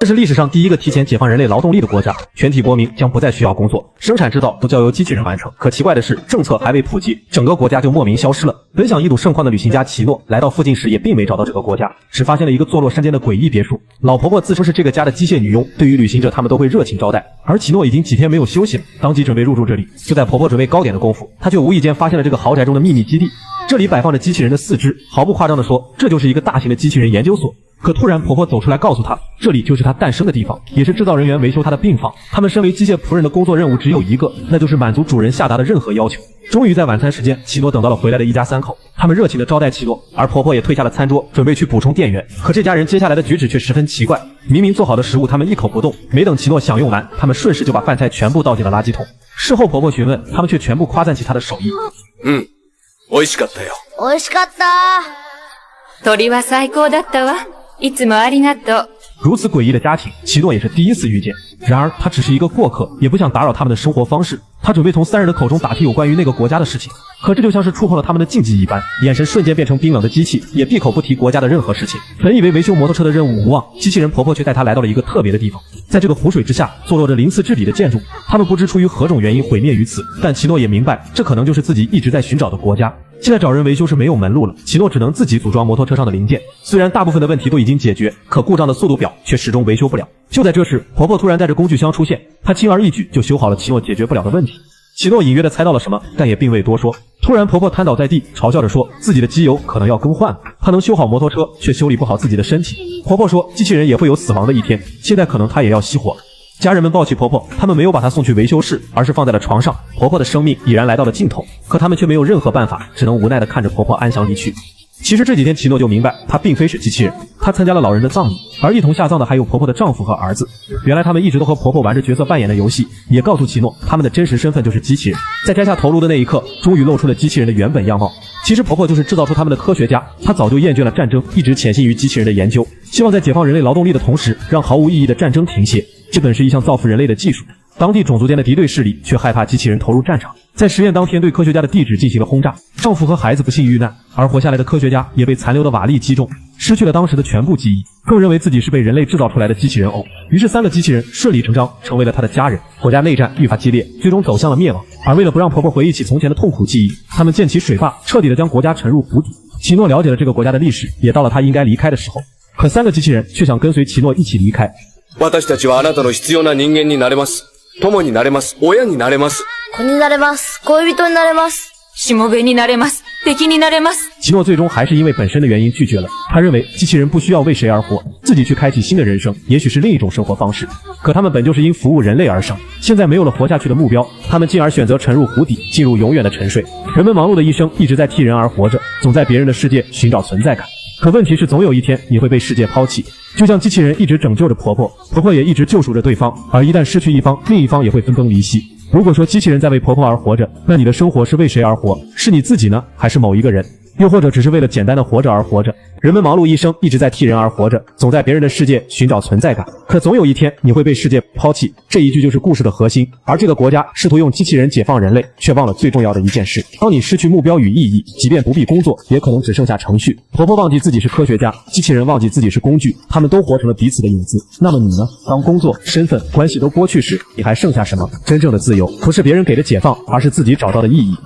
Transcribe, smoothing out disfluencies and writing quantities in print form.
这是历史上第一个提前解放人类劳动力的国家，全体国民将不再需要工作，生产制造都交由机器人完成。可奇怪的是，政策还未普及，整个国家就莫名消失了。本想一睹盛况的旅行家奇诺来到附近时，也并没找到这个国家，只发现了一个坐落山间的诡异别墅。老婆婆自称是这个家的机械女佣，对于旅行者他们都会热情招待。而奇诺已经几天没有休息了，当即准备入住这里。就在婆婆准备糕点的功夫，她却无意间发现了这个豪宅中的秘密基地。这里摆放着机器人的四肢，毫不夸张地说，这就是一个大型的机器人研究所。可突然，婆婆走出来告诉她，这里就是她诞生的地方，也是制造人员维修她的病房。他们身为机械仆人的工作任务只有一个，那就是满足主人下达的任何要求。终于在晚餐时间，奇诺等到了回来的一家三口，他们热情地招待奇诺，而婆婆也退下了餐桌，准备去补充电源。可这家人接下来的举止却十分奇怪，明明做好的食物他们一口不动，没等奇诺享用完，他们顺势就把饭菜全部倒进了垃圾桶。事后婆婆询问，他们却全部夸赞起她的手艺。美味しかったよ。美味しかった。鳥は最高だったわ。いつもありがとう。如此诡异的家庭，奇诺也是第一次遇见。然而他只是一个过客，也不想打扰他们的生活方式。他准备从三人的口中打听有关于那个国家的事情，可这就像是触碰了他们的禁忌一般，眼神瞬间变成冰冷的机器，也闭口不提国家的任何事情。本以为维修摩托车的任务无望，机器人婆婆却带他来到了一个特别的地方。在这个湖水之下，坐落着鳞次栉比的建筑，他们不知出于何种原因毁灭于此，但奇诺也明白，这可能就是自己一直在寻找的国家。现在找人维修是没有门路了，奇诺只能自己组装摩托车上的零件。虽然大部分的问题都已经解决，可故障的速度表却始终维修不了。就在这时，婆婆突然带着工具箱出现，她轻而易举就修好了奇诺解决不了的问题。奇诺隐约的猜到了什么，但也并未多说。突然，婆婆瘫倒在地，嘲笑着说自己的机油可能要更换了。她能修好摩托车，却修理不好自己的身体。婆婆说，机器人也会有死亡的一天，现在可能她也要熄火了。家人们抱起婆婆，他们没有把她送去维修室，而是放在了床上。婆婆的生命已然来到了尽头，可他们却没有任何办法，只能无奈地看着婆婆安详离去。其实这几天奇诺就明白，她并非是机器人，她参加了老人的葬礼，而一同下葬的还有婆婆的丈夫和儿子。原来他们一直都和婆婆玩着角色扮演的游戏，也告诉奇诺他们的真实身份就是机器人。在摘下头颅的那一刻，终于露出了机器人的原本样貌。其实婆婆就是制造出他们的科学家，她早就厌倦了战争，一直潜心于机器人的研究，希望在解放人类劳动力的同时，让毫无意义的战争停歇。这本是一项造福人类的技术，当地种族间的敌对势力却害怕机器人投入战场，在实验当天对科学家的地址进行了轰炸，丈夫和孩子不幸遇难，而活下来的科学家也被残留的瓦砾击中，失去了当时的全部记忆，更认为自己是被人类制造出来的机器人偶。于是三个机器人顺理成章成为了他的家人。国家内战愈发激烈，最终走向了灭亡。而为了不让婆婆回忆起从前的痛苦记忆，他们建起水坝，彻底的将国家沉入湖底。奇诺了解了这个国家的历史，也到了他应该离开的时候，可三个机器人却想跟随奇诺一起离开。私たちはあなたの必要な人間になれます。友になれます。親になれます。子になれます。恋人になれます。しもべになれます。敵になれます。奇诺最终还是因为本身的原因拒绝了。他认为机器人不需要为谁而活，自己去开启新的人生，也许是另一种生活方式。可他们本就是因服务人类而生，现在没有了活下去的目标，他们进而选择沉入湖底，进入永远的沉睡。人们忙碌的一生一直在替人而活着，总在别人的世界寻找存在感。可问题是，总有一天你会被世界抛弃，就像机器人一直拯救着婆婆，婆婆也一直救赎着对方，而一旦失去一方，另一方也会分崩离析。如果说机器人在为婆婆而活着，那你的生活是为谁而活？是你自己呢，还是某一个人？又或者只是为了简单的活着而活着？人们忙碌一生，一直在替人而活着，总在别人的世界寻找存在感。可总有一天你会被世界抛弃，这一句就是故事的核心。而这个国家试图用机器人解放人类，却忘了最重要的一件事：当你失去目标与意义，即便不必工作，也可能只剩下程序。婆婆忘记自己是科学家，机器人忘记自己是工具，他们都活成了彼此的影子。那么你呢？当工作、身份、关系都剥去时，你还剩下什么？真正的自由不是别人给的解放，而是自己找到的意义。